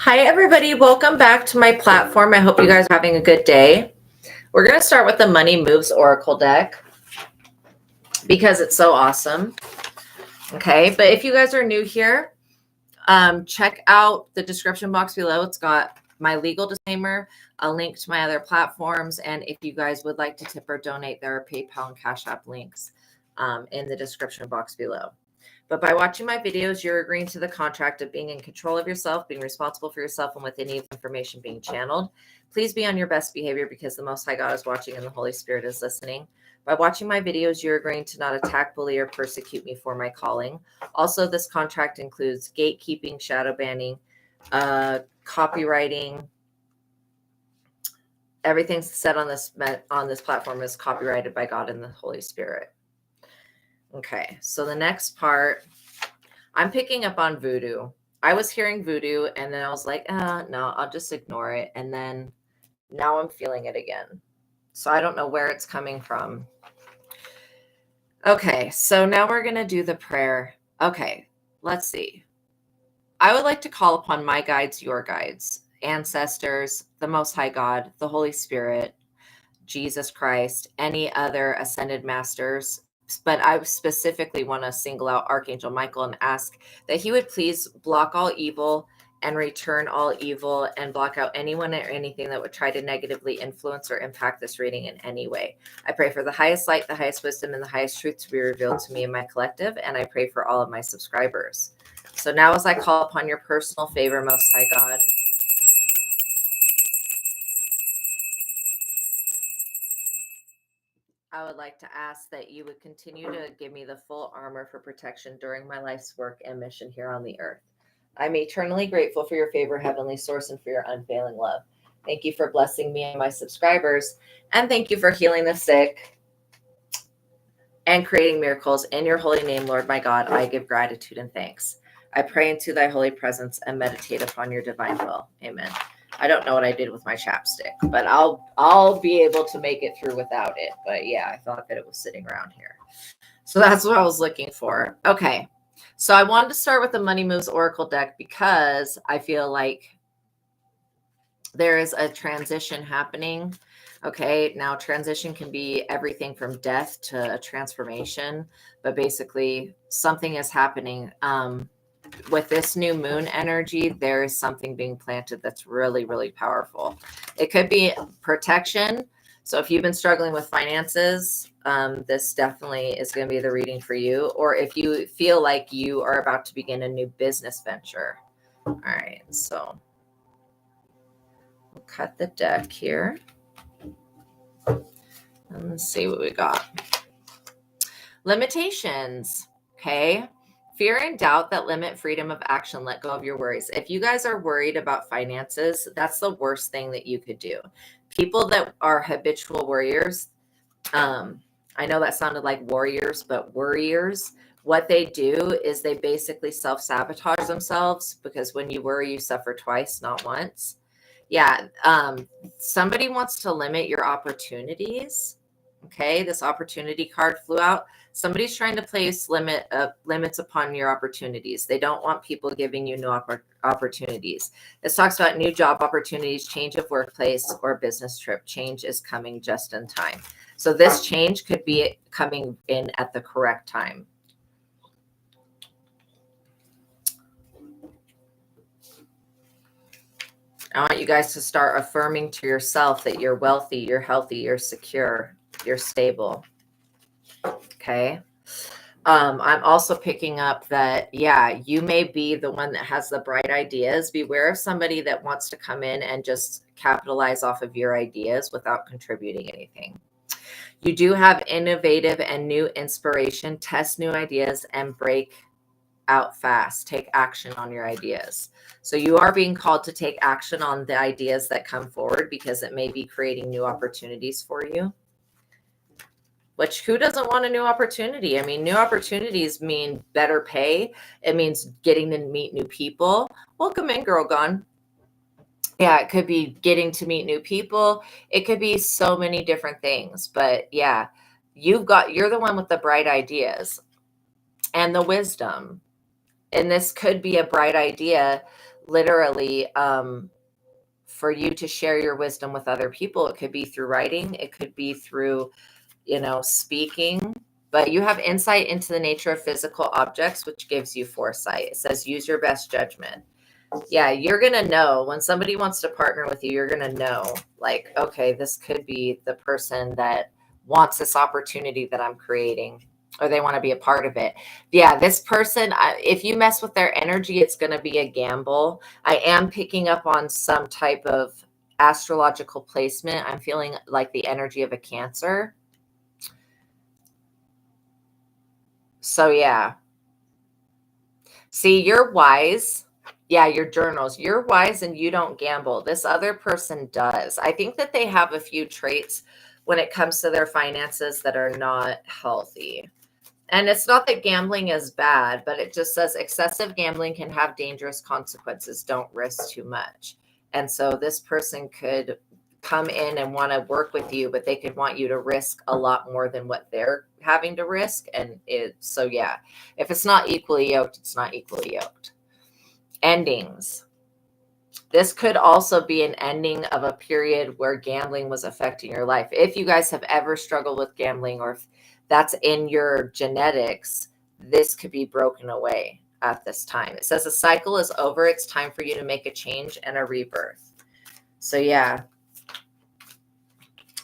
Hi, everybody. Welcome back to my platform. I hope you guys are having a good day. We're going to start with the Money Moves Oracle deck because it's so awesome. Okay, but if you guys are new here, check out the description box below. It's got my legal disclaimer, a link to my other platforms, and if you guys would like to tip or donate, there are PayPal and Cash App links in the description box below. But by watching my videos, you're agreeing to the contract of being in control of yourself, being responsible for yourself, and with any information being channeled. Please be on your best behavior because the Most High God is watching and the Holy Spirit is listening. By watching my videos, you're agreeing to not attack, bully, or persecute me for my calling. Also, this contract includes gatekeeping, shadow banning, copywriting. Everything said on this platform is copyrighted by God and the Holy Spirit. Okay, so the next part, I'm picking up on voodoo. I was hearing voodoo and then I was like, no, I'll just ignore it. And then now I'm feeling it again. So I don't know where it's coming from. Okay, so now we're going to do the prayer. Okay, let's see. I would like to call upon my guides, your guides, ancestors, the Most High God, the Holy Spirit, Jesus Christ, any other ascended masters. But I specifically want to single out Archangel Michael and ask that he would please block all evil and return all evil and block out anyone or anything that would try to negatively influence or impact this reading in any way. I pray for the highest light, the highest wisdom, and the highest truth to be revealed to me and my collective, and I pray for all of my subscribers. So now as I call upon your personal favor, Most High God, I would like to ask that you would continue to give me the full armor for protection during my life's work and mission here on the earth. I'm eternally grateful for your favor, Heavenly Source, and for your unfailing love. Thank you for blessing me and my subscribers, and thank you for healing the sick and creating miracles. In your holy name, Lord my God, I give gratitude and thanks. I pray into thy holy presence and meditate upon your divine will. Amen. I don't know what I did with my chapstick, but I'll be able to make it through without it. But yeah, I thought that it was sitting around here. So that's what I was looking for. Okay. So I wanted to start with the Money Moves Oracle deck because I feel like there is a transition happening. Okay. Now transition can be everything from death to a transformation, but basically something is happening. With this new moon energy, there is something being planted that's really, really powerful. It could be protection. So if you've been struggling with finances, this definitely is going to be the reading for you. Or if you feel like you are about to begin a new business venture. All right, so we'll cut the deck here. And let's see what we got. Limitations, okay? Fear and doubt that limit freedom of action. Let go of your worries. If you guys are worried about finances, that's the worst thing that you could do. People that are habitual worriers, I know that sounded like warriors, but worriers, what they do is they basically self-sabotage themselves because when you worry, you suffer twice, not once. Yeah, somebody wants to limit your opportunities. Okay, this opportunity card flew out. Somebody's trying to place limits upon your opportunities. They don't want people giving you new opportunities. This talks about new job opportunities, change of workplace, or business trip. Change is coming just in time. So this change could be coming in at the correct time. I want you guys to start affirming to yourself that you're wealthy, you're healthy, you're secure, you're stable. Okay. I'm also picking up that, yeah, you may be the one that has the bright ideas. Beware of somebody that wants to come in and just capitalize off of your ideas without contributing anything. You do have innovative and new inspiration. Test new ideas and break out fast. Take action on your ideas. So you are being called to take action on the ideas that come forward because it may be creating new opportunities for you. Which, who doesn't want a new opportunity? I mean, new opportunities mean better pay. It means getting to meet new people. Welcome in, Girl Gone. Yeah, it could be getting to meet new people. It could be so many different things. But yeah, you're the one with the bright ideas and the wisdom. And this could be a bright idea. literally for you to share your wisdom with other people. It could be through writing. It could be through, speaking. But you have insight into the nature of physical objects, which gives you foresight. It says use your best judgment. Yeah, you're going to know when somebody wants to partner with you, you're going to know, like, okay, this could be the person that wants this opportunity that I'm creating, or they want to be a part of it. Yeah, this person, if you mess with their energy, it's going to be a gamble. I am picking up on some type of astrological placement. I'm feeling like the energy of a Cancer. So, yeah. See, you're wise. Yeah, your journals. You're wise and you don't gamble. This other person does. I think that they have a few traits when it comes to their finances that are not healthy. And it's not that gambling is bad, but it just says excessive gambling can have dangerous consequences. Don't risk too much. And so this person could come in and want to work with you, but they could want you to risk a lot more than what they're having to risk. And so yeah, if it's not equally yoked, it's not equally yoked. Endings. This could also be an ending of a period where gambling was affecting your life. If you guys have ever struggled with gambling, or if that's in your genetics, this could be broken away at this time. It says a cycle is over. It's time for you to make a change and a rebirth. So yeah,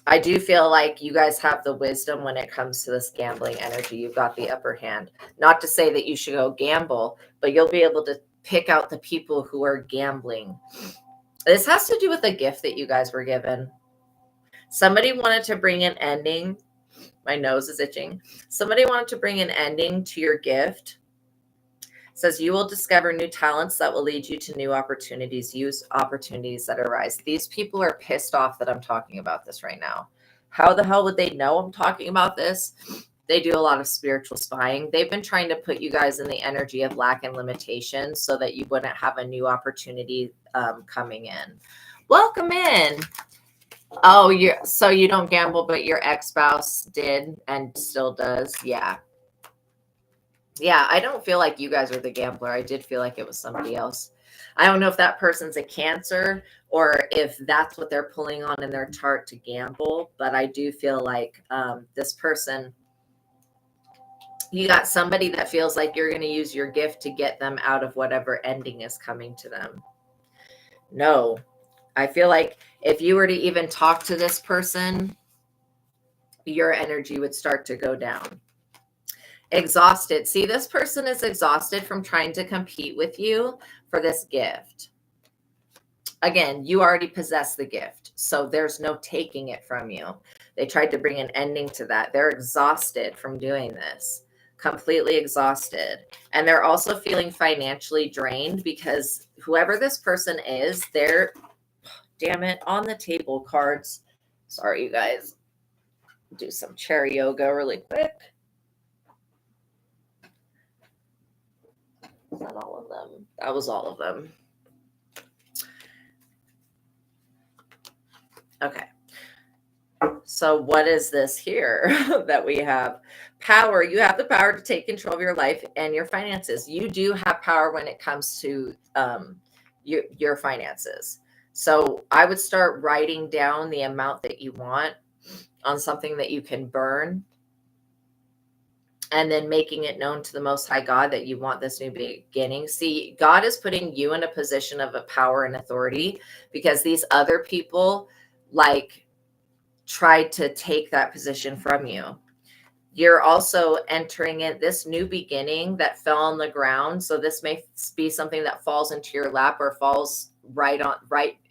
I do feel like you guys have the wisdom when it comes to this gambling energy. You've got the upper hand. Not to say that you should go gamble, but you'll be able to pick out the people who are gambling. This has to do with a gift that you guys were given. Somebody wanted to bring an ending. My nose is itching. Somebody wanted to bring an ending to your gift. It says you will discover new talents that will lead you to new opportunities. Use opportunities that arise. These people are pissed off that I'm talking about this right now. How the hell would they know I'm talking about this? They do a lot of spiritual spying. They've been trying to put you guys in the energy of lack and limitation so that you wouldn't have a new opportunity coming in. Welcome in. Oh, so you don't gamble, but your ex-spouse did and still does. Yeah. Yeah, I don't feel like you guys are the gambler. I did feel like it was somebody else. I don't know if that person's a Cancer or if that's what they're pulling on in their chart to gamble, but I do feel like this person, you got somebody that feels like you're going to use your gift to get them out of whatever ending is coming to them. No, I feel like if you were to even talk to this person, your energy would start to go down. Exhausted. See, this person is exhausted from trying to compete with you for this gift. Again, you already possess the gift, so there's no taking it from you. They tried to bring an ending to that. They're exhausted from doing this, completely exhausted. And they're also feeling financially drained because whoever this person is, they're, damn it, on the table cards. Sorry, you guys. Do some chair yoga really quick. Was that all of them? That was all of them. Okay. So what is this here that we have? Power. You have the power to take control of your life and your finances. You do have power when it comes to your finances. So I would start writing down the amount that you want on something that you can burn, and then making it known to the Most High God that you want this new beginning. See, God is putting you in a position of a power and authority because these other people tried to take that position from you. You're also entering in this new beginning that fell on the ground. So this may be something that falls into your lap or falls right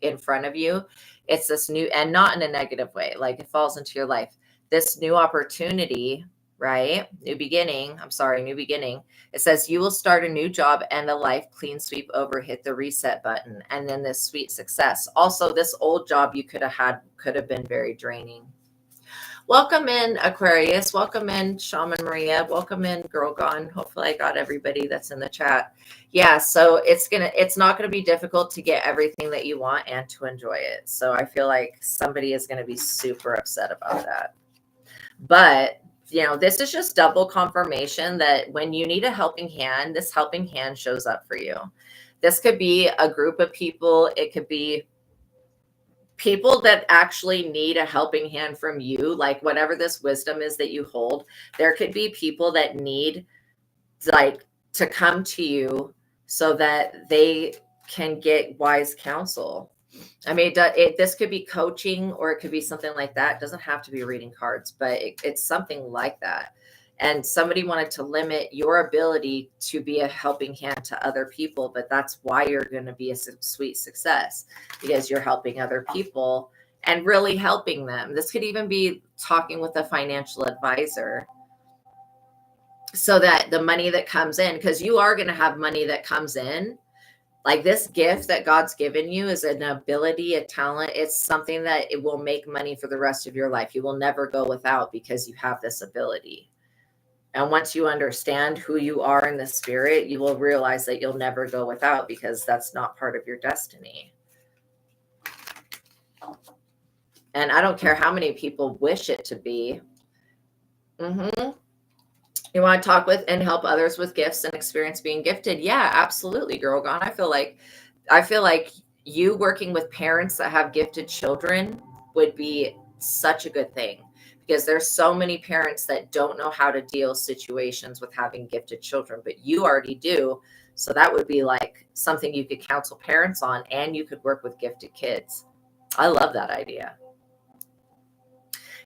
in front of you. It's this new, and not in a negative way, like it falls into your life. This new opportunity, right? New beginning. It says you will start a new job and a life, clean sweep over, hit the reset button. And then this sweet success. Also, this old job you could have had could have been very draining. Welcome in, Aquarius. Welcome in, Shaman Maria. Welcome in, Girl Gone. Hopefully I got everybody that's in the chat. Yeah, so it's not gonna be difficult to get everything that you want and to enjoy it. So I feel like somebody is gonna be super upset about that. But this is just double confirmation that when you need a helping hand, this helping hand shows up for you. This could be a group of people. It could be people that actually need a helping hand from you, like whatever this wisdom is that you hold. There could be people that need like to come to you so that they can get wise counsel. I mean, this could be coaching, or it could be something like that. It doesn't have to be reading cards, but it's something like that. And somebody wanted to limit your ability to be a helping hand to other people, but that's why you're going to be a sweet success, because you're helping other people and really helping them. This could even be talking with a financial advisor, so that the money that comes in, because you are going to have money that comes in. Like this gift that God's given you is an ability, a talent. It's something that it will make money for the rest of your life. You will never go without because you have this ability. And once you understand who you are in the spirit, you will realize that you'll never go without, because that's not part of your destiny. And I don't care how many people wish it to be. You want to talk with and help others with gifts and experience being gifted? Yeah, absolutely, Girl Gone. I feel like you working with parents that have gifted children would be such a good thing, because there's so many parents that don't know how to deal situations with having gifted children, but you already do. So that would be like something you could counsel parents on, and you could work with gifted kids. I love that idea.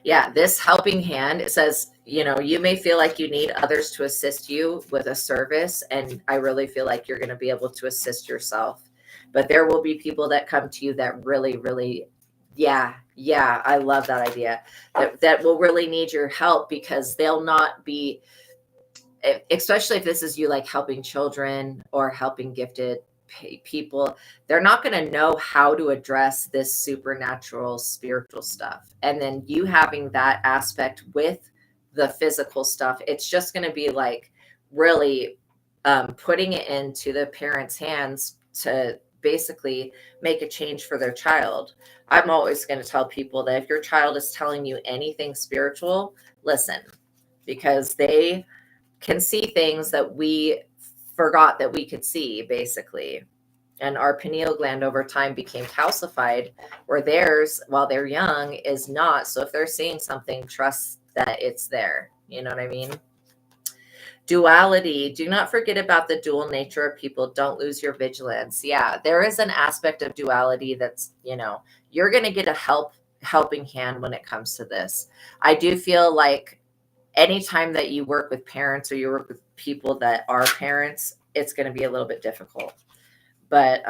Yeah, this helping hand, it says, you may feel like you need others to assist you with a service. And I really feel like you're going to be able to assist yourself. But there will be people that come to you that really, really, yeah, I love that idea. That will really need your help, because they'll not be, especially if this is you like helping children or helping gifted people, they're not going to know how to address this supernatural spiritual stuff. And then you having that aspect with the physical stuff, it's just going to be like really putting it into the parents' hands to basically make a change for their child. I'm always going to tell people that if your child is telling you anything spiritual, listen, because they can see things that we forgot that we could see, basically. And our pineal gland over time became calcified, where theirs, while they're young, is not. So if they're seeing something, trust that it's there. You know what I mean? Duality. Do not forget about the dual nature of people. Don't lose your vigilance. Yeah, there is an aspect of duality that's, you're going to get a helping hand when it comes to this. I do feel like anytime that you work with parents or you work with people that are parents, it's going to be a little bit difficult. But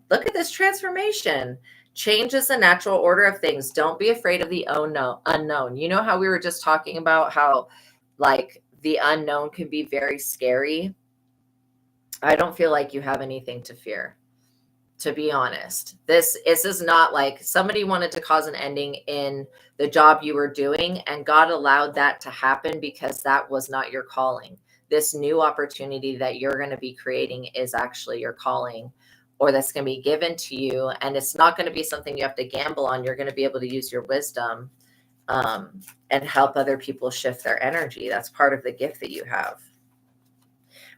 look at this transformation. Change is the natural order of things. Don't be afraid of the unknown. You know how we were just talking about how like the unknown can be very scary? I don't feel like you have anything to fear, to be honest. This is not like somebody wanted to cause an ending in the job you were doing, and God allowed that to happen because that was not your calling. This new opportunity that you're going to be creating is actually your calling, or that's going to be given to you. And it's not going to be something you have to gamble on. You're going to be able to use your wisdom and help other people shift their energy. That's part of the gift that you have.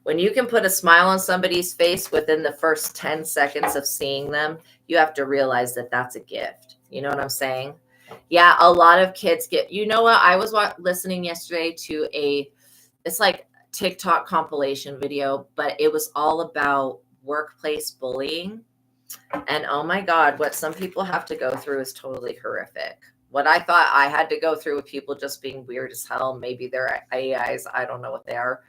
When you can put a smile on somebody's face within the first 10 seconds of seeing them, you have to realize that that's a gift. You know what I'm saying? Yeah, a lot of kids get, what? I was listening yesterday to it's like TikTok compilation video, but it was all about workplace bullying. And oh my God, what some people have to go through is totally horrific. What I thought I had to go through with people just being weird as hell. Maybe they're AIs. I don't know what they are,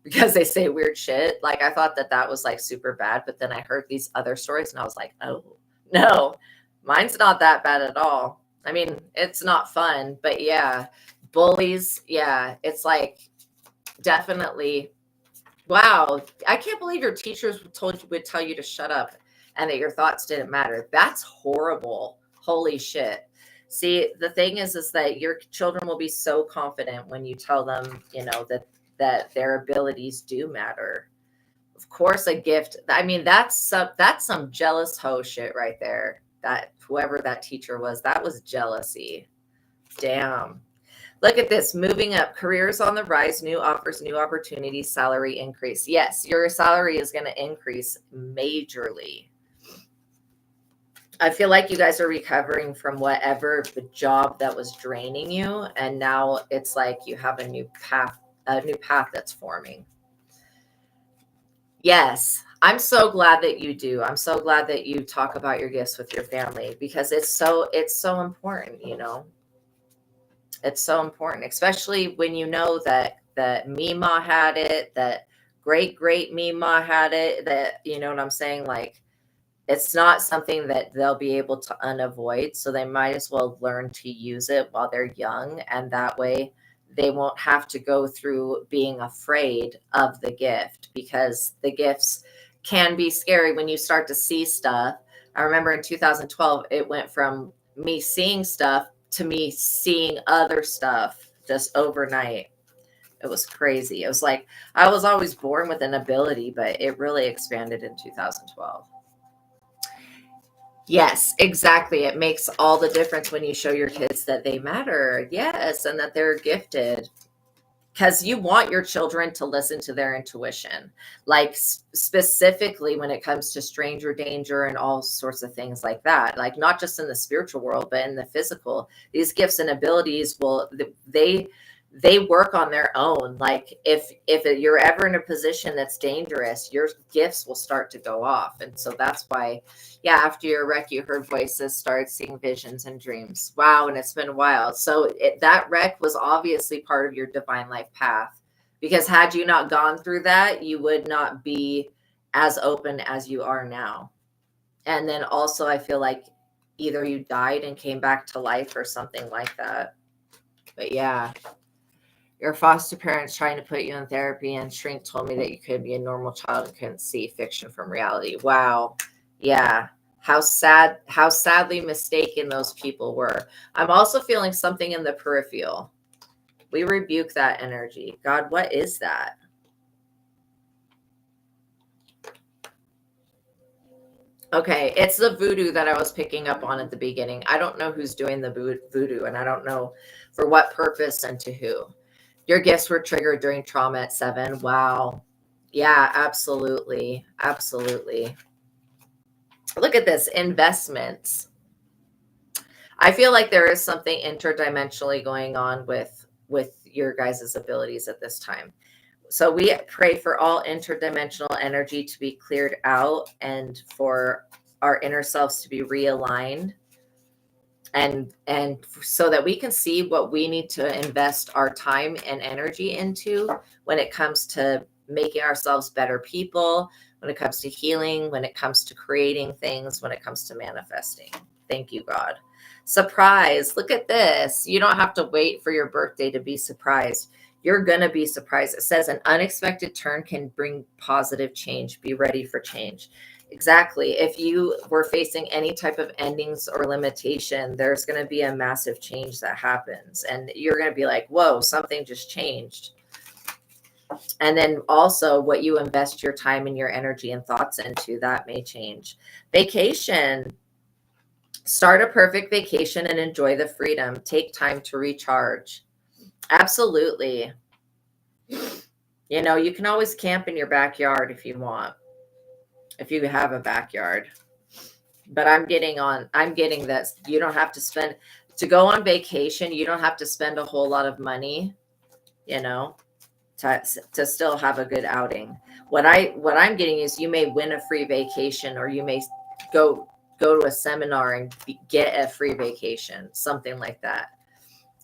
because they say weird shit. Like I thought that was like super bad, but then I heard these other stories and I was like, oh no, mine's not that bad at all. I mean, it's not fun, but yeah, bullies. Yeah. It's like definitely, wow. I can't believe your teachers would tell you to shut up and that your thoughts didn't matter. That's horrible. Holy shit. See, the thing is that your children will be so confident when you tell them, that their abilities do matter. Of course, a gift. I mean, that's some jealous hoe shit right there. That whoever that teacher was, that was jealousy. Damn. Look at this, moving up, careers on the rise, new offers, new opportunities, salary increase. Yes, your salary is going to increase majorly. I feel like you guys are recovering from whatever the job that was draining you. And now it's like you have a new path that's forming. Yes. I'm so glad that you do. I'm so glad that you talk about your gifts with your family, because it's so important, you know. It's so important, especially when you know that Mima had it, that great Mima had it, that, you know what I'm saying? Like, it's not something that they'll be able to unavoid. So they might as well learn to use it while they're young. And that way they won't have to go through being afraid of the gift, because the gifts can be scary when you start to see stuff. I remember in 2012, it went from me seeing stuff to me seeing other stuff just overnight. It was crazy. It was like I was always born with an ability, but it really expanded in 2012. Yes, exactly. It makes all the difference when you show your kids that they matter. Yes, and that they're gifted. Because you want your children to listen to their intuition, like specifically when it comes to stranger danger and all sorts of things like that. Like, not just in the spiritual world, but in the physical. These gifts and abilities they work on their own. Like, if you're ever in a position that's dangerous, your gifts will start to go off. And so that's why, yeah, after your wreck, you heard voices, started seeing visions and dreams. Wow. And it's been wild. So that wreck was obviously part of your divine life path, because had you not gone through that, you would not be as open as you are now. And then also, I feel like either you died and came back to life or something like that. But yeah. Your foster parents trying to put you in therapy, and shrink told me that you could be a normal child and couldn't see fiction from reality. Wow. Yeah. How sadly mistaken those people were. I'm also feeling something in the peripheral. We rebuke that energy. God, what is that? Okay, it's the voodoo that I was picking up on at the beginning. I don't know who's doing the voodoo, and I don't know for what purpose and to who. Your gifts were triggered during trauma at 7. Wow. Yeah, absolutely. Absolutely. Look at this, investments. I feel like there is something interdimensionally going on with your guys' abilities at this time. So we pray for all interdimensional energy to be cleared out, and for our inner selves to be realigned, and so that we can see what we need to invest our time and energy into when it comes to making ourselves better people, when it comes to healing, when it comes to creating things, when it comes to manifesting. Thank you, God. Surprise. Look at this. You don't have to wait for your birthday to be surprised. You're going to be surprised. It says an unexpected turn can bring positive change. Be ready for change. Exactly. If you were facing any type of endings or limitation, there's going to be a massive change that happens. And you're going to be like, whoa, something just changed. And then also what you invest your time and your energy and thoughts into, that may change. Vacation. Start a perfect vacation and enjoy the freedom. Take time to recharge. Absolutely. You know, you can always camp in your backyard if you want, if you have a backyard. But I'm getting this. You don't have to go on vacation. You don't have to spend a whole lot of money, you know, to still have a good outing. What I'm getting is you may win a free vacation, or you may go to a seminar and get a free vacation, something like that.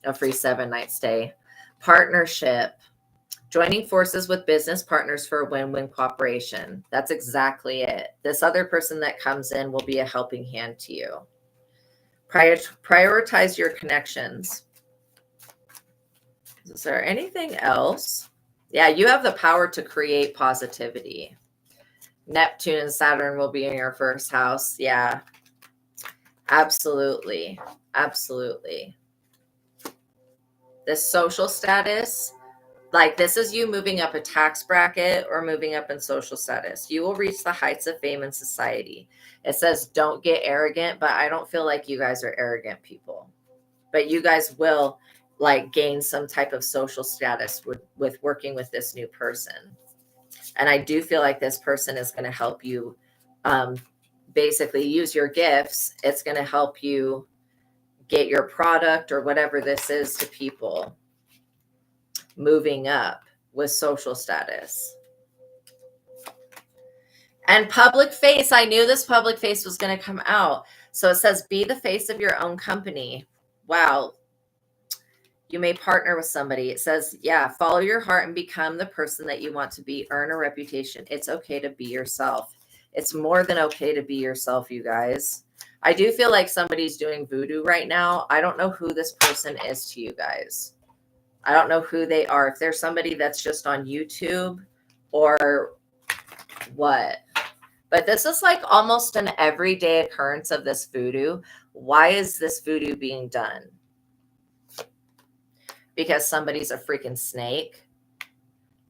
A free 7-night stay. Partnership. Joining forces with business partners for a win-win cooperation. That's exactly it. This other person that comes in will be a helping hand to you. Prioritize your connections. Is there anything else? Yeah, you have the power to create positivity. Neptune and Saturn will be in your first house. Yeah, absolutely. Absolutely. This social status, like, this is you moving up a tax bracket or moving up in social status. You will reach the heights of fame in society. It says don't get arrogant, but I don't feel like you guys are arrogant people. But you guys will, like gain some type of social status with working with this new person. And I do feel like this person is going to help you basically use your gifts. It's going to help you get your product or whatever this is to people moving up with social status. And public face, I knew this public face was going to come out. So it says, be the face of your own company. Wow. You may partner with somebody. It says, yeah, follow your heart and become the person that you want to be. Earn a reputation. It's okay to be yourself. It's more than okay to be yourself, you guys. I do feel like somebody's doing voodoo right now. I don't know who this person is to you guys. I don't know who they are. If there's somebody that's just on YouTube or what. But this is like almost an everyday occurrence of this voodoo. Why is this voodoo being done? Because somebody's a freaking snake.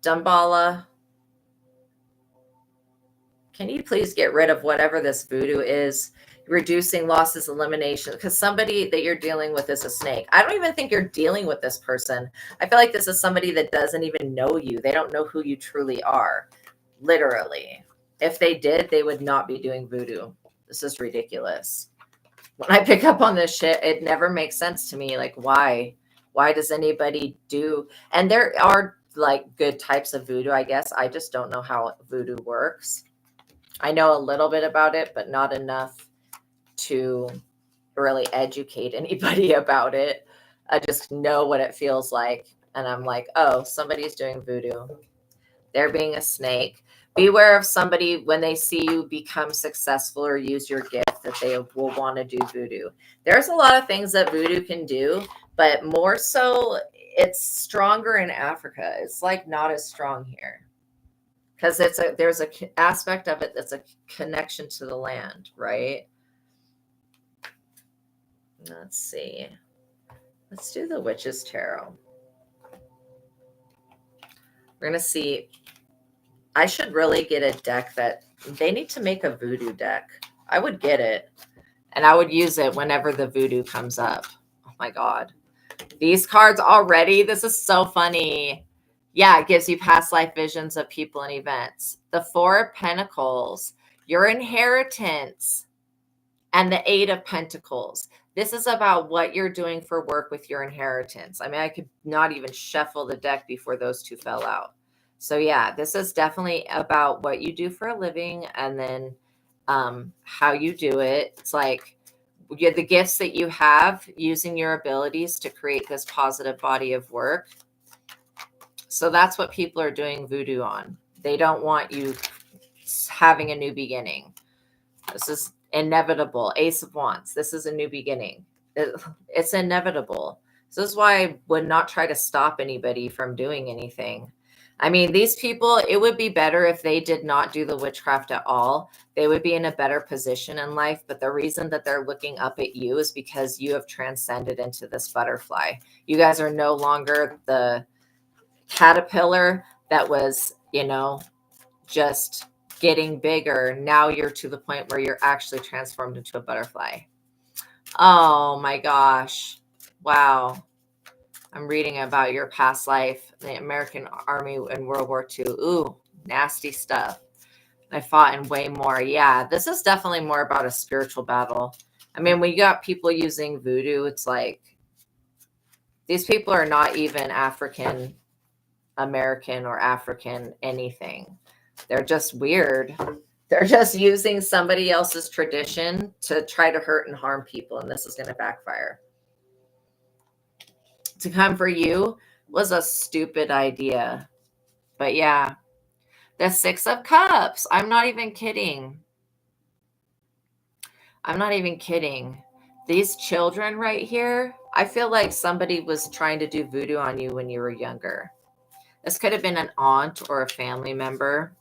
Dumbala, can you please get rid of whatever this voodoo is? Reducing losses, elimination, because somebody that you're dealing with is a snake. I don't even think you're dealing with this person. I feel like this is somebody that doesn't even know you. They don't know who you truly are, literally. If they did, they would not be doing voodoo. This is ridiculous. When I pick up on this shit, it never makes sense to me. Like, why? Why does anybody do? And there are like good types of voodoo, I guess. I just don't know how voodoo works. I know a little bit about it, but not enough to really educate anybody about it. I just know what it feels like. And I'm like, oh, somebody's doing voodoo. They're being a snake. Beware of somebody when they see you become successful or use your gift that they will want to do voodoo. There's a lot of things that voodoo can do, but more so it's stronger in Africa. It's like not as strong here because there's a aspect of it that's a connection to the land, right? Let's see. Let's do the Witch's Tarot. We're going to see. I should really get a deck that they need to make a voodoo deck. I would get it and I would use it whenever the voodoo comes up. Oh my God. These cards already. This is so funny. Yeah, it gives you past life visions of people and events. The Four of Pentacles, your inheritance, and the Eight of Pentacles. This is about what you're doing for work with your inheritance. I mean, I could not even shuffle the deck before those two fell out. So yeah, this is definitely about what you do for a living and then how you do it. It's like the gifts that you have using your abilities to create this positive body of work. So that's what people are doing voodoo on. They don't want you having a new beginning. This is inevitable. Ace of Wands. This is a new beginning. It's inevitable. This is why I would not try to stop anybody from doing anything. I mean, these people, it would be better if they did not do the witchcraft at all. They would be in a better position in life. But the reason that they're looking up at you is because you have transcended into this butterfly. You guys are no longer the caterpillar that was, just getting bigger. Now you're to the point where you're actually transformed into a butterfly. Oh my gosh. Wow. I'm reading about your past life, the American Army in World War II. Ooh, nasty stuff. I fought in way more. Yeah, this is definitely more about a spiritual battle. I mean, when you got people using voodoo, it's like these people are not even African American or African anything. They're just weird. They're just using somebody else's tradition to try to hurt and harm people, and this is going to backfire. To come for you was a stupid idea. But yeah, the Six of Cups. I'm not even kidding. I'm not even kidding. These children right here, I feel like somebody was trying to do voodoo on you when you were younger. This could have been an aunt or a family member.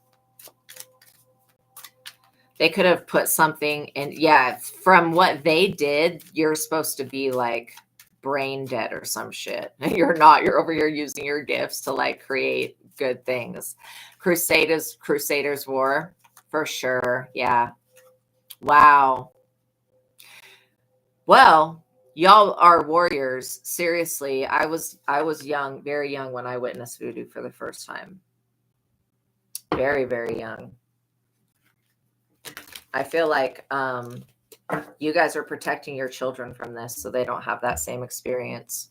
They could have put something in. Yeah, from what they did, you're supposed to be like brain dead or some shit. You're not. You're over here using your gifts to like create good things. Crusaders War, for sure. Yeah. Wow. Well, Y'all are warriors. Seriously, I was young, very young when I witnessed voodoo for the first time. Very, very young. I feel like you guys are protecting your children from this so they don't have that same experience.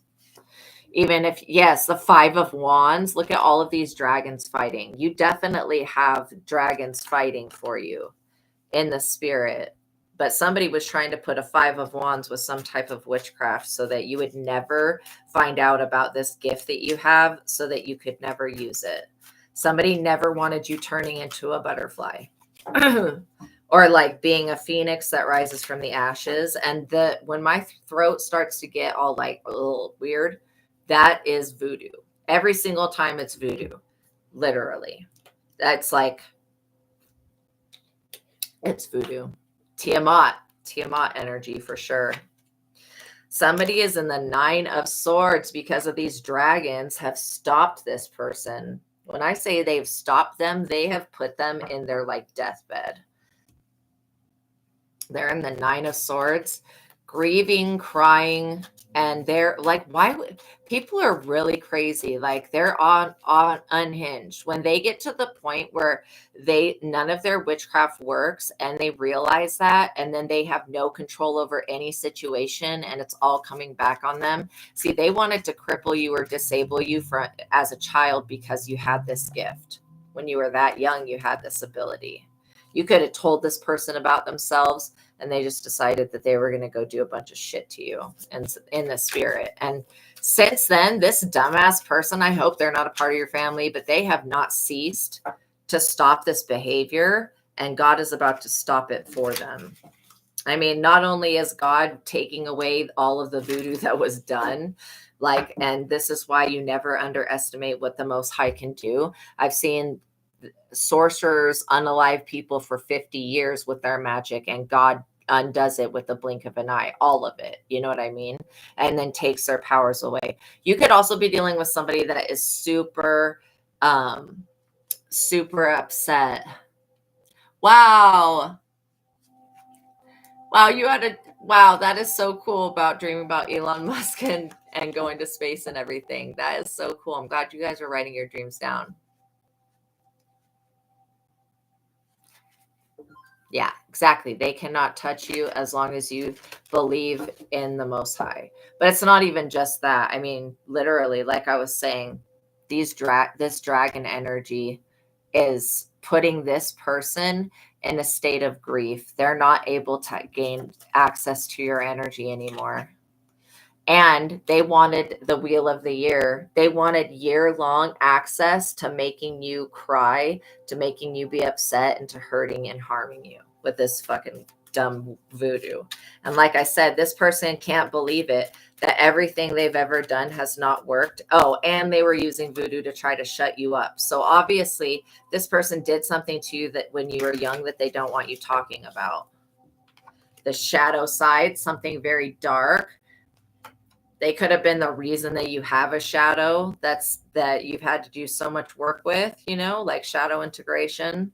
Even if, yes, the 5 of Wands, look at all of these dragons fighting. You definitely have dragons fighting for you in the spirit. But somebody was trying to put a 5 of Wands with some type of witchcraft so that you would never find out about this gift that you have, so that you could never use it. Somebody never wanted you turning into a butterfly. Or like being a phoenix that rises from the ashes. And when my throat starts to get all like a little weird, that is voodoo. Every single time it's voodoo, literally. That's like, it's voodoo. Tiamat energy for sure. Somebody is in the 9 of Swords because of these dragons have stopped this person. When I say they've stopped them, they have put them in their like deathbed. They're in the 9 of Swords, grieving, crying, and they're like, why would people are really crazy? Like they're on unhinged when they get to the point where none of their witchcraft works, and they realize that, and then they have no control over any situation, and it's all coming back on them. See, they wanted to cripple you or disable you as a child because you had this gift. When you were that young, you had this ability. You could have told this person about themselves, and they just decided that they were going to go do a bunch of shit to you and in the spirit. And since then, this dumbass person, I hope they're not a part of your family, but they have not ceased to stop this behavior, and God is about to stop it for them. I mean, not only is God taking away all of the voodoo that was done, and this is why you never underestimate what the Most High can do. I've seen sorcerers unalive people for 50 years with their magic, and God undoes it with the blink of an eye, all of it, you know what I mean, and then takes their powers away. You could also be dealing with somebody that is super upset. Wow, that is so cool about dreaming about Elon Musk and going to space and everything. That is so cool. I'm glad you guys are writing your dreams down. Yeah, exactly. They cannot touch you as long as you believe in the Most High. But it's not even just that. I mean, literally, like I was saying, this dragon energy is putting this person in a state of grief. They're not able to gain access to your energy anymore. And they wanted the Wheel of the Year. They wanted year-long access to making you cry, to making you be upset, and to hurting and harming you with this fucking dumb voodoo. And like I said, this person can't believe it, that everything they've ever done has not worked. Oh, and they were using voodoo to try to shut you up. So obviously, this person did something to you that when you were young that they don't want you talking about. The shadow side, something very dark. They could have been the reason that you have a shadow that you've had to do so much work with, like shadow integration.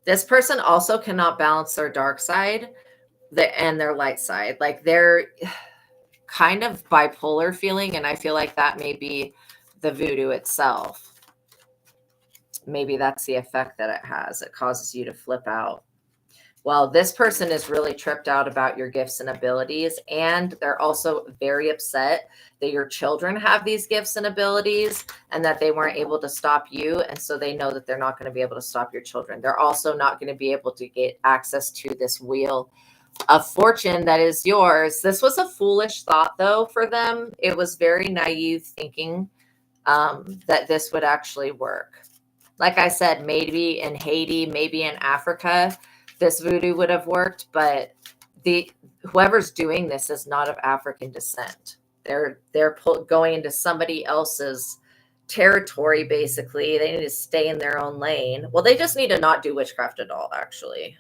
This person also cannot balance their dark side and their light side. Like they're kind of bipolar feeling, and I feel like that may be the voodoo itself. Maybe that's the effect that it has. It causes you to flip out. Well, this person is really tripped out about your gifts and abilities, and they're also very upset that your children have these gifts and abilities and that they weren't able to stop you, and so they know that they're not going to be able to stop your children. They're also not going to be able to get access to this Wheel of Fortune that is yours. This was a foolish thought, though, for them. It was very naive thinking that this would actually work. Like I said, maybe in Haiti, maybe in Africa, this voodoo would have worked, but whoever's doing this is not of African descent. They're going into somebody else's territory, basically. They need to stay in their own lane. Well, they just need to not do witchcraft at all, actually.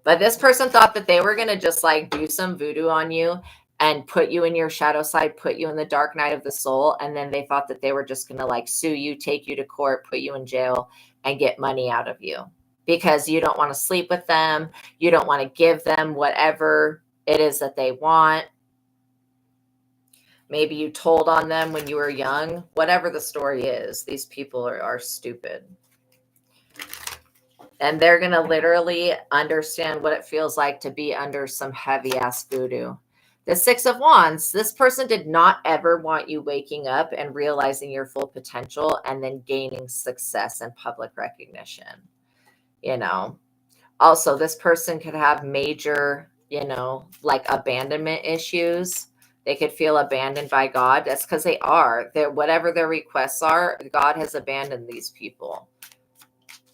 But this person thought that they were going to just like do some voodoo on you and put you in your shadow side, put you in the dark night of the soul. And then they thought that they were just going to like sue you, take you to court, put you in jail, and get money out of you. Because you don't want to sleep with them. You don't want to give them whatever it is that they want. Maybe you told on them when you were young. Whatever the story is, these people are stupid. And they're going to literally understand what it feels like to be under some heavy ass voodoo. The Six of Wands, this person did not ever want you waking up and realizing your full potential and then gaining success and public recognition. You know, also, this person could have major, like abandonment issues. They could feel abandoned by God. That's because they are. Whatever their requests are, God has abandoned these people.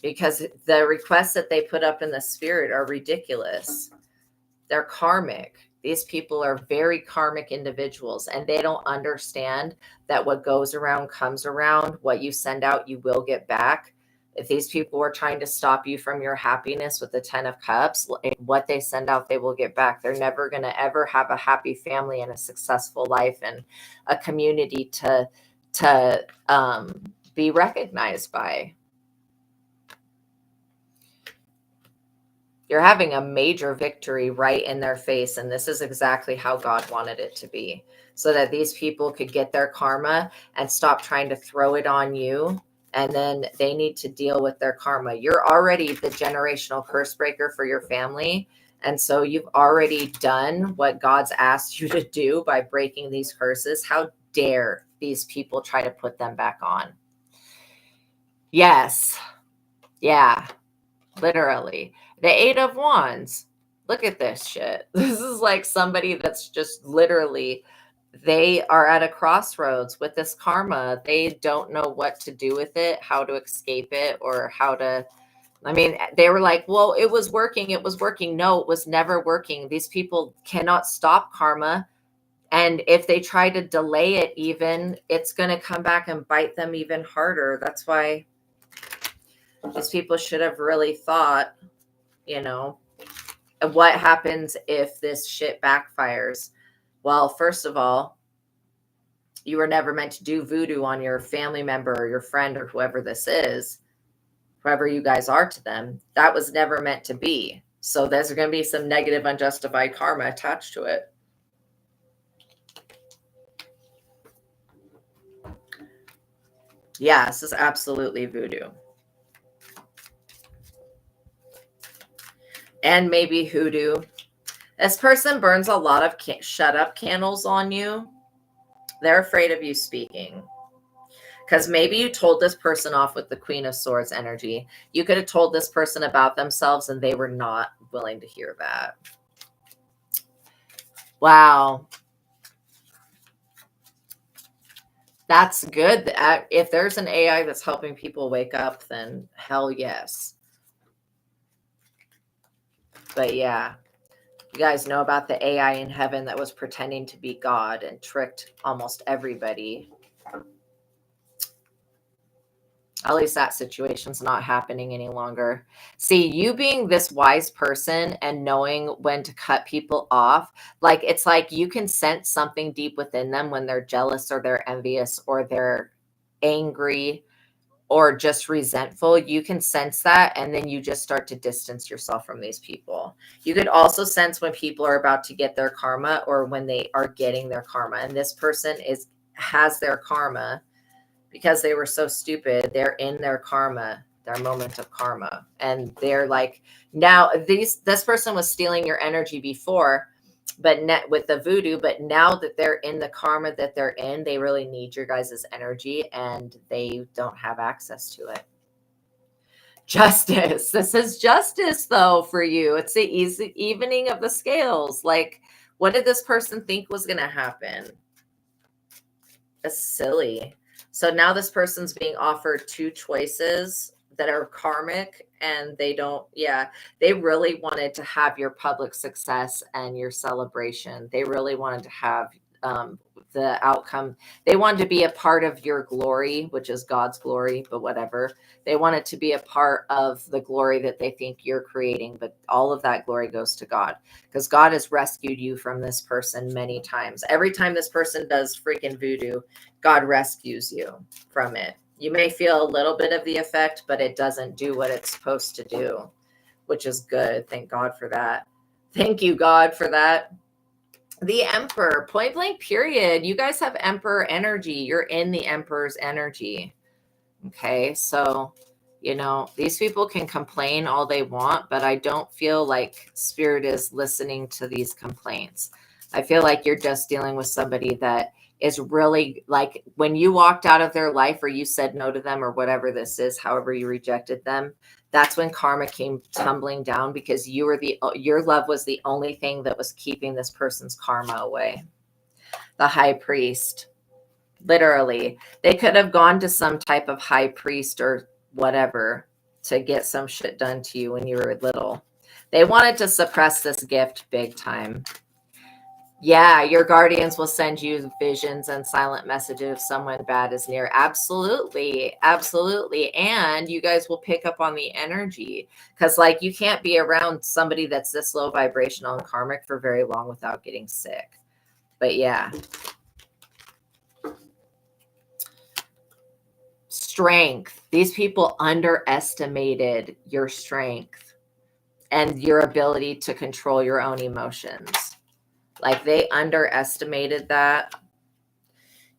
Because the requests that they put up in the spirit are ridiculous. They're karmic. These people are very karmic individuals, and they don't understand that what goes around comes around. What you send out, you will get back. If these people were trying to stop you from your happiness with the 10 of Cups, what they send out, they will get back. They're never going to ever have a happy family and a successful life and a community to be recognized by. You're having a major victory right in their face. And this is exactly how God wanted it to be, so that these people could get their karma and stop trying to throw it on you. And then they need to deal with their karma. You're already the generational curse breaker for your family. And so you've already done what God's asked you to do by breaking these curses. How dare these people try to put them back on? Yes. Yeah. Literally. The Eight of Wands. Look at this shit. This is like somebody that's just literally, they are at a crossroads with this karma. They don't know what to do with it, how to escape it, or how to, they were like, well, it was working. It was working. No, it was never working. These people cannot stop karma. And if they try to delay it even, it's going to come back and bite them even harder. That's why these people should have really thought, what happens if this shit backfires? Well, first of all, you were never meant to do voodoo on your family member or your friend or whoever this is, whoever you guys are to them. That was never meant to be. So there's going to be some negative, unjustified karma attached to it. Yeah, this is absolutely voodoo. And maybe hoodoo. This person burns a lot of shut up candles on you. They're afraid of you speaking. Because maybe you told this person off with the Queen of Swords energy. You could have told this person about themselves and they were not willing to hear that. Wow. That's good. If there's an AI that's helping people wake up, then hell yes. But yeah, you guys know about the AI in heaven that was pretending to be God and tricked almost everybody. At least that situation's not happening any longer. See, you being this wise person and knowing when to cut people off, like it's like you can sense something deep within them when they're jealous or they're envious or they're angry or just resentful. You can sense that, and then you just start to distance yourself from these people. You could also sense when people are about to get their karma or when they are getting their karma, and this person has their karma because they were so stupid. They're in their karma, their moment of karma, and they're like, now this person was stealing your energy before, but with the voodoo, but now that they're in the karma that they're in, they really need your guys' energy and they don't have access to it. Justice. This is justice though for you. It's the easy evening of the scales. Like, what did this person think was going to happen? That's silly. So now this person's being offered two choices that are karmic, and they really wanted to have your public success and your celebration. They really wanted to have the outcome. They wanted to be a part of your glory, which is God's glory, but whatever. They wanted to be a part of the glory that they think you're creating, but all of that glory goes to God because God has rescued you from this person many times. Every time this person does freaking voodoo, God rescues you from it. You may feel a little bit of the effect, but it doesn't do what it's supposed to do, which is good. Thank God for that. Thank you, God, for that. The Emperor, point blank period. You guys have Emperor energy. You're in the Emperor's energy. Okay, so, these people can complain all they want, but I don't feel like Spirit is listening to these complaints. I feel like you're just dealing with somebody that is really like when you walked out of their life or you said no to them or whatever this is, however you rejected them, that's when karma came tumbling down because your love was the only thing that was keeping this person's karma away. The High Priest. Literally, they could have gone to some type of high priest or whatever to get some shit done to you when you were little. They wanted to suppress this gift big time. Yeah, your guardians will send you visions and silent messages if someone bad is near. Absolutely. Absolutely. And you guys will pick up on the energy because, like, you can't be around somebody that's this low vibrational and karmic for very long without getting sick. But yeah. Strength. These people underestimated your strength and your ability to control your own emotions. Like they underestimated that.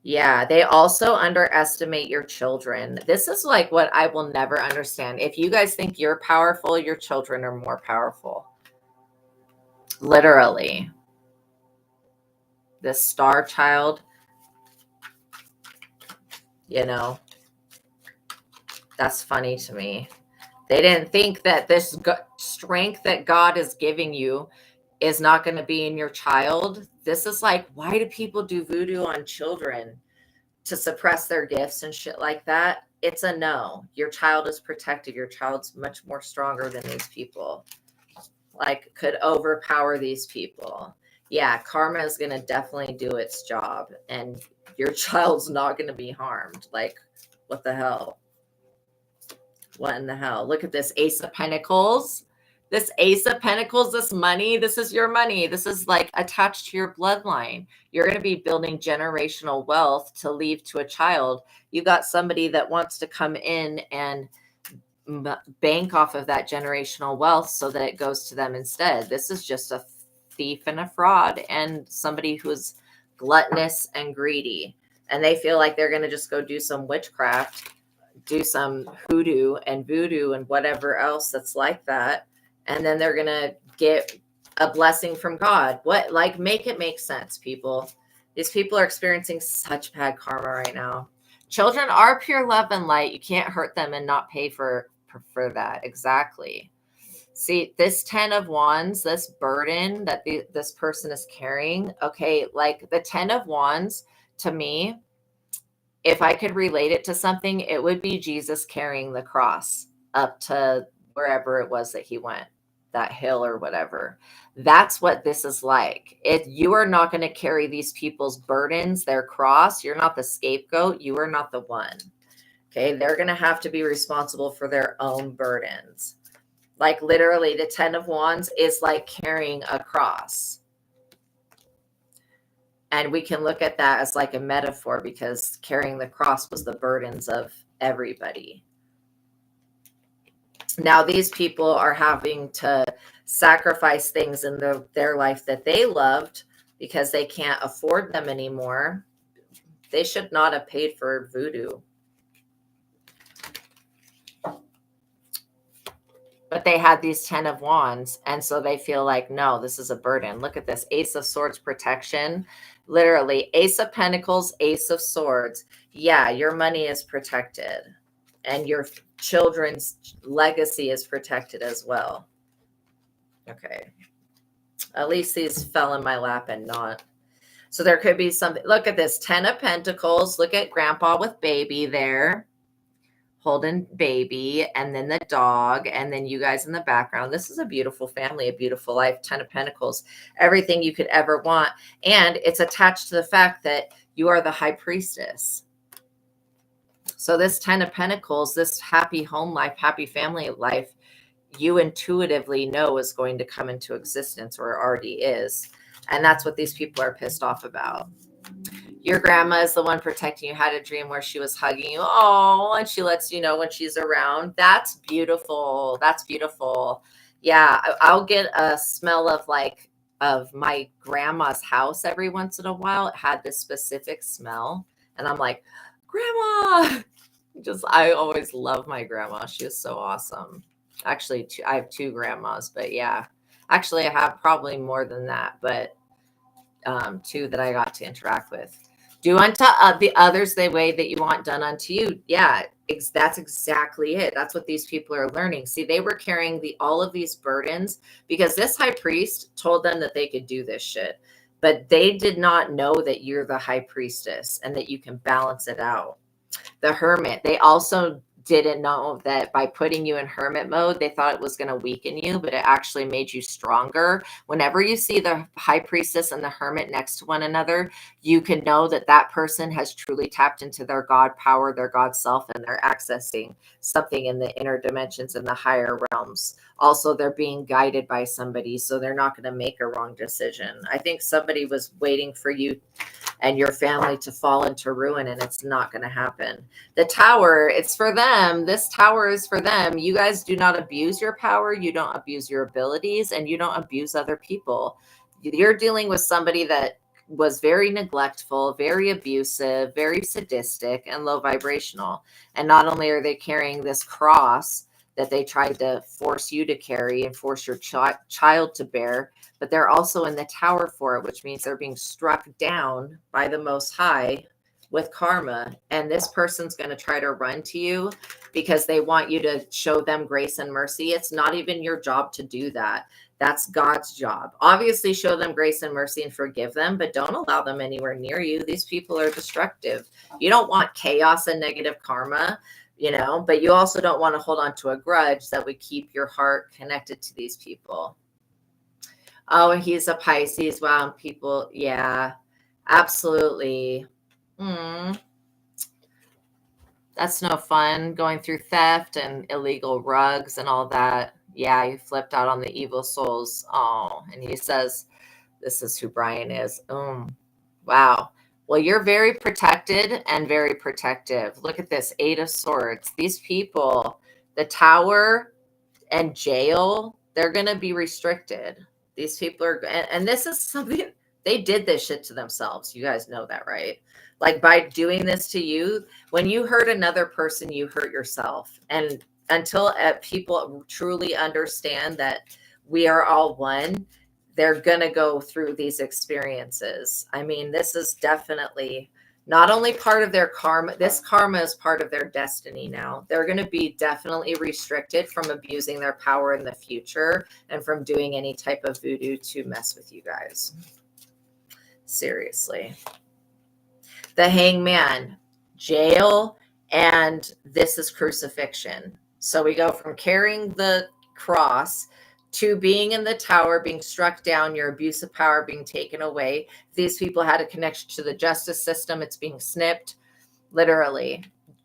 Yeah, they also underestimate your children. This is like what I will never understand. If you guys think you're powerful, your children are more powerful. Literally. This star child, that's funny to me. They didn't think that this strength that God is giving you is not going to be in your child. This is like, why do people do voodoo on children to suppress their gifts and shit like that? It's a no. Your child is protected. Your child's much more stronger than these people. Like, could overpower these people. Yeah, karma is going to definitely do its job. And your child's not going to be harmed. Like, what the hell? What in the hell? Look at this Ace of Pentacles. This Ace of Pentacles, this money, this is your money. This is like attached to your bloodline. You're going to be building generational wealth to leave to a child. You got somebody that wants to come in and bank off of that generational wealth so that it goes to them instead. This is just a thief and a fraud and somebody who's gluttonous and greedy. And they feel like they're going to just go do some witchcraft, do some hoodoo and voodoo and whatever else that's like that. And then they're going to get a blessing from God. What, like, make it make sense, people. These people are experiencing such bad karma right now. Children are pure love and light. You can't hurt them and not pay for that. Exactly. See, this 10 of Wands, this burden that this person is carrying. Okay, like the 10 of Wands, to me, if I could relate it to something, it would be Jesus carrying the cross up to wherever it was that he went, that hill or whatever. That's what this is like. If you are not going to carry these people's burdens, their cross, you're not the scapegoat. You are not the one. Okay. They're going to have to be responsible for their own burdens. Like literally the 10 of Wands is like carrying a cross. And we can look at that as like a metaphor because carrying the cross was the burdens of everybody. Now these people are having to sacrifice things in their life that they loved because they can't afford them anymore. They should not have paid for voodoo. But they had these 10 of Wands. And so they feel like, no, this is a burden. Look at this Ace of Swords protection. Literally Ace of Pentacles, Ace of Swords. Yeah, your money is protected. And your children's legacy is protected as well. Okay. At least these fell in my lap and not. So there could be something. Look at this 10 of Pentacles. Look at grandpa with baby there. Holding baby, and then the dog, and then you guys in the background. This is a beautiful family, a beautiful life. 10 of Pentacles, everything you could ever want. And it's attached to the fact that you are the high priestess. So this 10 of Pentacles, this happy home life, happy family life, you intuitively know is going to come into existence or already is. And that's what these people are pissed off about. Your grandma is the one protecting you. Had a dream where she was hugging you. Oh, and she lets you know when she's around. That's beautiful. That's beautiful. Yeah, I'll get a smell of like of my grandma's house every once in a while. It had this specific smell, and I'm like, Grandma. Just I always love my grandma. She is so awesome. Actually, I have two grandmas, but yeah, actually I have probably more than that, but two that I got to interact with. Do unto the others the way that you want done unto you. Yeah, that's exactly it. That's what these people are learning. See, they were carrying all of these burdens because this high priest told them that they could do this shit, but they did not know that you're the high priestess and that you can balance it out. The hermit, they also didn't know that by putting you in hermit mode, they thought it was going to weaken you, but it actually made you stronger. Whenever you see the high priestess and the hermit next to one another, you can know that that person has truly tapped into their God power, their God self, and they're accessing something in the inner dimensions and the higher realms. Also, they're being guided by somebody, so they're not going to make a wrong decision. I think somebody was waiting for you and your family to fall into ruin, and it's not going to happen. The tower, it's for them. This tower is for them. You guys do not abuse your power. You don't abuse your abilities, and you don't abuse other people. You're dealing with somebody that was very neglectful, very abusive, very sadistic, and low vibrational. And not only are they carrying this cross that they tried to force you to carry and force your child to bear, but they're also in the tower for it, which means they're being struck down by the Most High with karma. And this person's going to try to run to you because they want you to show them grace and mercy. It's not even your job to do that. That's God's job. Obviously, show them grace and mercy and forgive them, but don't allow them anywhere near you. These people are destructive. You don't want chaos and negative karma, but you also don't want to hold on to a grudge that would keep your heart connected to these people. Oh, and he's a Pisces. Wow, people, yeah, absolutely. Mm, that's no fun going through theft and illegal rugs and all that. Yeah, you flipped out on the evil souls. Oh, and he says, this is who Brian is. Wow. Well, you're very protected and very protective. Look at this, 8 of Swords. These people, the tower and jail, they're going to be restricted. These people are, and this is something, they did this shit to themselves. You guys know that, right? Like by doing this to you, when you hurt another person, you hurt yourself. And until people truly understand that we are all one, they're going to go through these experiences. I mean, this is definitely not only part of their karma, this karma is part of their destiny now. They're going to be definitely restricted from abusing their power in the future and from doing any type of voodoo to mess with you guys. Seriously. The Hangman, jail, and this is crucifixion. So we go from carrying the cross to being in the tower, being struck down, your abuse of power being taken away. These people had a connection to the justice system. It's being snipped, literally.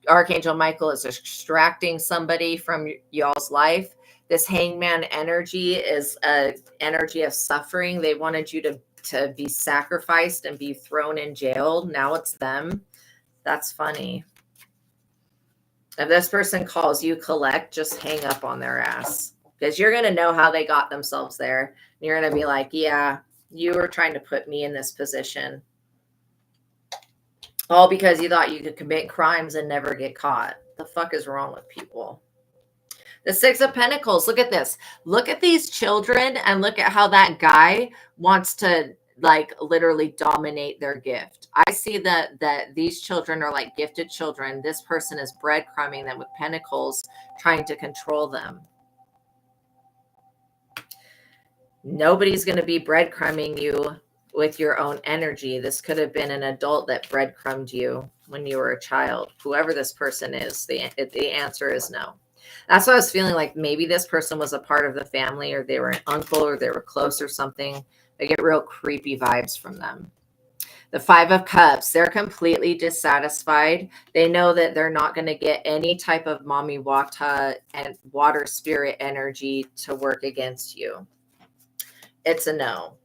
Archangel Michael is extracting somebody from y'all's life. This hangman energy is an energy of suffering. They wanted you to be sacrificed and be thrown in jail. Now it's them. That's funny. If this person calls you collect, just hang up on their ass. Because you're going to know how they got themselves there. You're going to be like, yeah, you were trying to put me in this position. All because you thought you could commit crimes and never get caught. The fuck is wrong with people? The 6 of Pentacles. Look at this. Look at these children and look at how that guy wants to like literally dominate their gift. I see that these children are like gifted children. This person is breadcrumbing them with pentacles, trying to control them. Nobody's going to be breadcrumbing you with your own energy. This could have been an adult that breadcrumbed you when you were a child. Whoever this person is, the answer is no. That's what I was feeling like. Maybe this person was a part of the family, or they were an uncle, or they were close or something. I get real creepy vibes from them. The 5 of Cups, they're completely dissatisfied. They know that they're not going to get any type of mommy wata and water spirit energy to work against you. It's a no.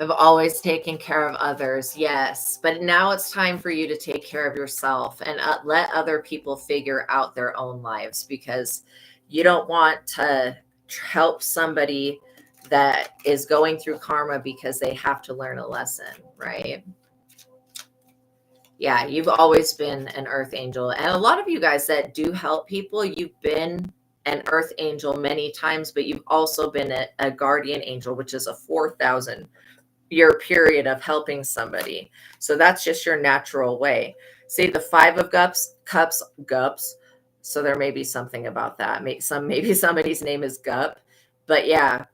I've always taken care of others. Yes. But now it's time for you to take care of yourself and let other people figure out their own lives, because you don't want to help somebody that is going through karma because they have to learn a lesson, right? Yeah, you've always been an earth angel. And a lot of you guys that do help people, you've been an earth angel many times, but you've also been a guardian angel, which is a 4,000 year period of helping somebody. So that's just your natural way. See the 5 of cups. So there may be something about that. Maybe somebody's name is Gup. But yeah,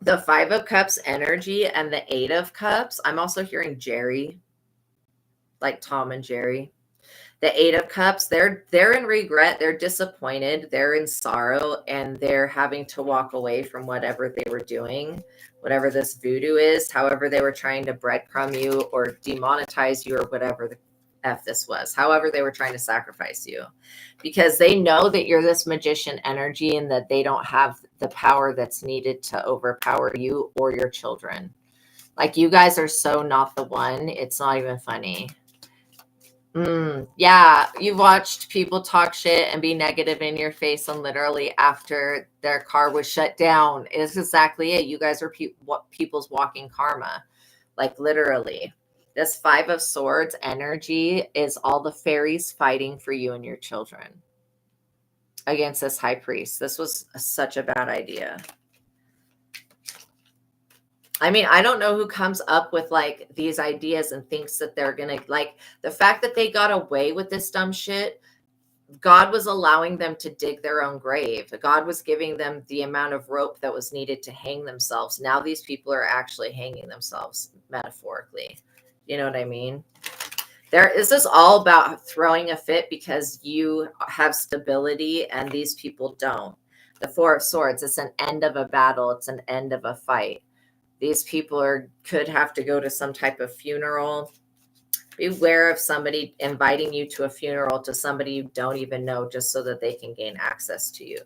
the 5 of Cups energy and the 8 of Cups. I'm also hearing Jerry, like Tom and Jerry. The 8 of Cups, they're in regret, they're disappointed, they're in sorrow, and they're having to walk away from whatever they were doing, whatever this voodoo is, however they were trying to breadcrumb you or demonetize you or whatever the F this was, however they were trying to sacrifice you, because they know that you're this magician energy and that they don't have the power that's needed to overpower you or your children. Like, you guys are so not the one. It's not even funny. Yeah, you've watched people talk shit and be negative in your face, and literally after their car was shut down is exactly it. You guys are people's walking karma, like literally. This 5 of Swords energy is all the fairies fighting for you and your children against this high priest. This was such a bad idea. I mean, I don't know who comes up with like these ideas and thinks that they're going to, like, the fact that they got away with this dumb shit. God was allowing them to dig their own grave. God was giving them the amount of rope that was needed to hang themselves. Now these people are actually hanging themselves metaphorically. You know what I mean? This is all about throwing a fit because you have stability and these people don't. The 4 of Swords, it's an end of a battle. It's an end of a fight. These people could have to go to some type of funeral. Beware of somebody inviting you to a funeral to somebody you don't even know just so that they can gain access to you.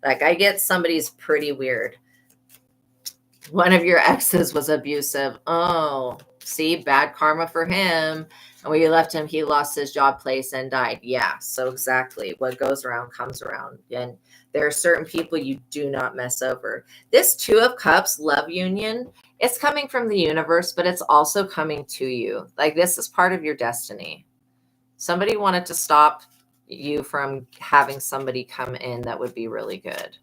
Like, I get somebody's pretty weird. One of your exes was abusive. Oh, see, bad karma for him. And when you left him, he lost his job place and died. Yeah, so exactly. What goes around comes around. And there are certain people you do not mess over. This 2 of Cups love union, it's coming from the universe, but it's also coming to you. Like, this is part of your destiny. Somebody wanted to stop you from having somebody come in that would be really good.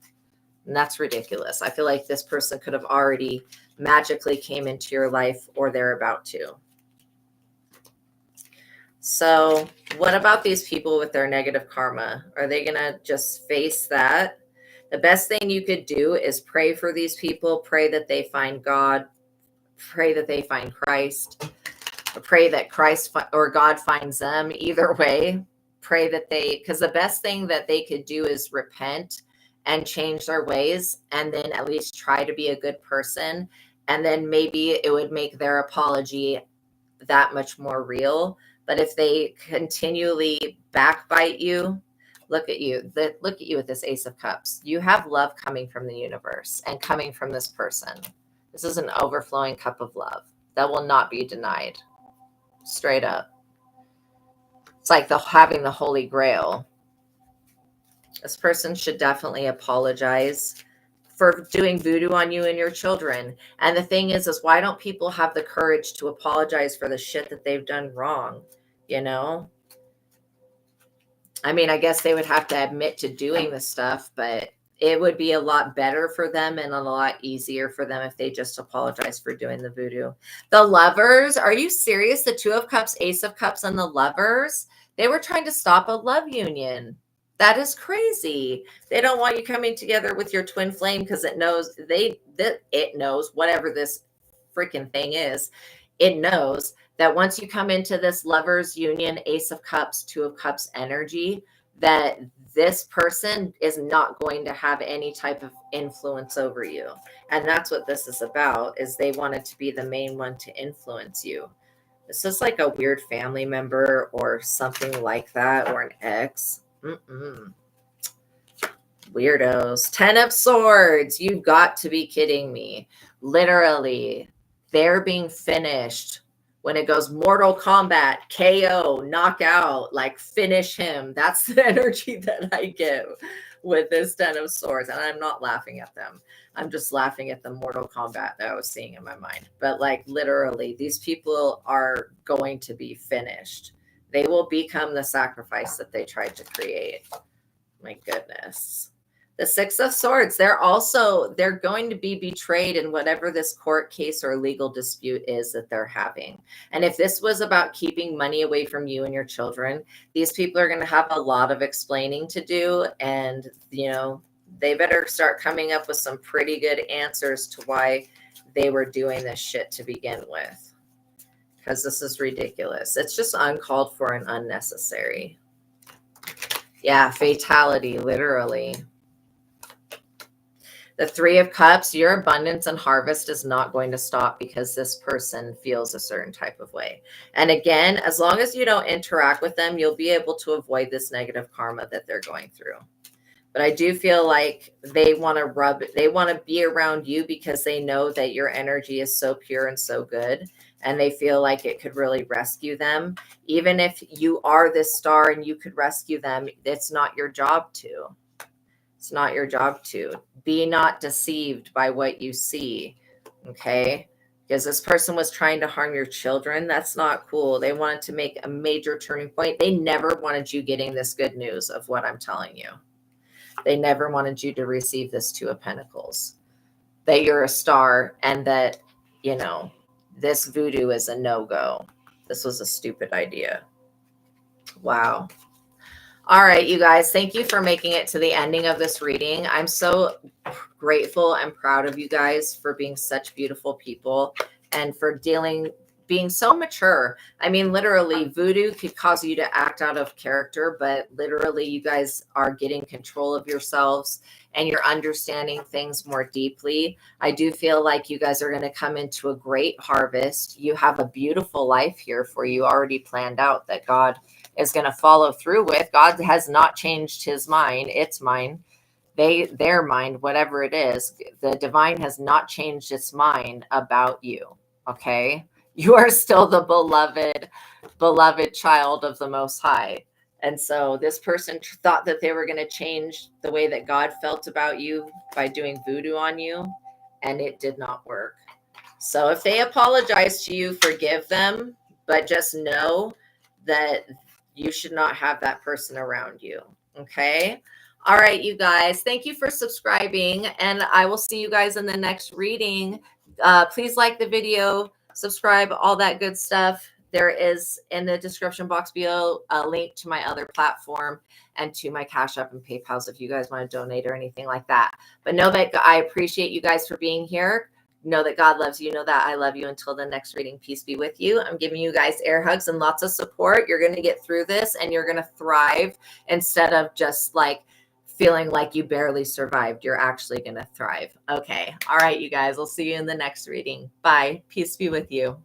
And that's ridiculous. I feel like this person could have already magically came into your life, or they're about to. So what about these people with their negative karma? Are they going to just face that? The best thing you could do is pray for these people. Pray that they find God. Pray that they find Christ. Or pray that Christ or God finds them. Either way, pray that because the best thing that they could do is repent and change their ways, and then at least try to be a good person. And then maybe it would make their apology that much more real. But if they continually backbite you, look at you with this Ace of Cups. You have love coming from the universe and coming from this person. This is an overflowing cup of love that will not be denied. Straight up. It's like having the Holy Grail. This person should definitely apologize for doing voodoo on you and your children. And the thing is why don't people have the courage to apologize for the shit that they've done wrong? You know? I mean, I guess they would have to admit to doing the stuff, but it would be a lot better for them and a lot easier for them if they just apologize for doing the voodoo. The Lovers, are you serious? The 2 of Cups, Ace of Cups, and the Lovers, they were trying to stop a love union. That is crazy. They don't want you coming together with your twin flame because it knows it knows whatever this freaking thing is. It knows that once you come into this Lovers union, Ace of Cups, 2 of Cups energy, that this person is not going to have any type of influence over you. And that's what this is about, is they wanted to be the main one to influence you. This is like a weird family member or something like that, or an ex. Weirdos. 10 of Swords. You've got to be kidding me. Literally, they're being finished. When it goes Mortal Kombat, KO, knockout, like finish him. That's the energy that I give. with this 10 of swords. And I'm not laughing at them. I'm just laughing at the Mortal Kombat that I was seeing in my mind. But like literally, these people are going to be finished. They will become the sacrifice that they tried to create. My goodness. The Six of Swords, they're going to be betrayed in whatever this court case or legal dispute is that they're having. And if this was about keeping money away from you and your children, these people are going to have a lot of explaining to do. And, you know, they better start coming up with some pretty good answers to why they were doing this shit to begin with. Because this is ridiculous. It's just uncalled for and unnecessary. Yeah, fatality, literally. The Three of Cups, your abundance and harvest is not going to stop because this person feels a certain type of way. And again, as long as you don't interact with them, you'll be able to avoid this negative karma that they're going through. But I do feel like they want to be around you because they know that your energy is so pure and so good. And they feel like it could really rescue them. Even if you are this star and you could rescue them, it's not your job to. It's not your job to. Be not deceived by what you see, okay? Because this person was trying to harm your children. That's not cool. They wanted to make a major turning point. They never wanted you getting this good news of what I'm telling you. They never wanted you to receive this Two of Pentacles, that you're a star and that, you know, this voodoo is a no-go. This was a stupid idea. Wow. All right, you guys, thank you for making it to the ending of this reading. I'm so grateful and proud of you guys for being such beautiful people and for being so mature. I mean, literally, voodoo could cause you to act out of character, but literally you guys are getting control of yourselves and you're understanding things more deeply. I do feel like you guys are going to come into a great harvest. You have a beautiful life here for you already planned out that God is going to follow through with. God has not changed his mind. It's mine. Their mind, whatever it is. The divine has not changed its mind about you. Okay. You are still the beloved child of the Most High. And so this person thought that they were going to change the way that God felt about you by doing voodoo on you. And it did not work. So if they apologize to you, forgive them, but just know that you should not have that person around you. Okay. All right, you guys, thank you for subscribing and I will see you guys in the next reading. Please like the video, subscribe, all that good stuff. There is in the description box below a link to my other platform and to my Cash App and PayPal if you guys want to donate or anything like that. But know that I appreciate you guys for being here. Know that God loves you. Know that I love you. Until the next reading, peace be with you. I'm giving you guys air hugs and lots of support. You're going to get through this and you're going to thrive instead of just like feeling like you barely survived. You're actually going to thrive. Okay. All right, you guys. I'll see you in the next reading. Bye. Peace be with you.